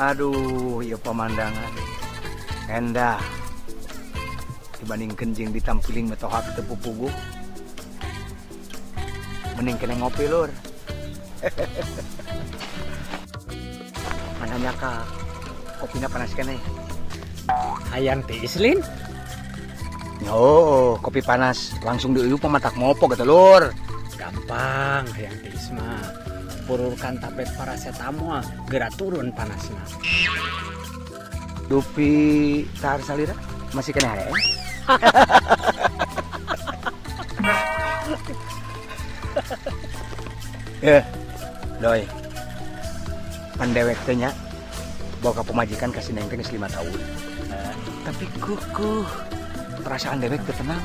Aduh, ya pemandangan endah dibanding kenjing ditampiling metohak tepu pugu. Mending kena ngopi lur. Mananya kak, kopinya panas kene. Hayang tiislin. Oh, kopi panas langsung diuyup pematak mopo gitu lur. Gampang hayang tiis mah. Pururkan tablet paracetamol gerak turun panasnya. Dupi tar salira masih kena ya? Doi. Pandewek teh nya bawa ke pemajikan kasih neng teh 5 tahun. Tapi kukuh perasaan dewek teh tenang.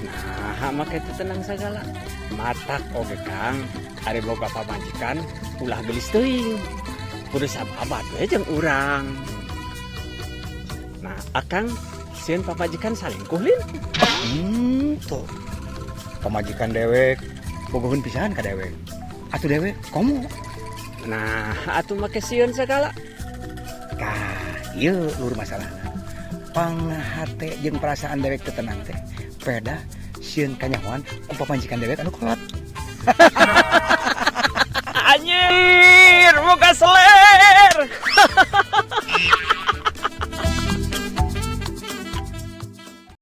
Nah, make teu tenang sagala. Matak oge Kang, ari boga pamajikan ulah gelis teuing. Kudu sababat we jeung urang. Nah, akang sieun pamajikan salingkuh lin. Tuh. Pemajikan dewek bogohun pisan ka dewek. Atuh dewek komo. Nah, atuh make sieun sagala. Ieu lur masalahna. Panghate jeung perasaan dewek teu tenang teh. Peda sieun kanyahoan ku pamajikan dewek anu kolot. Anjir, boga seler.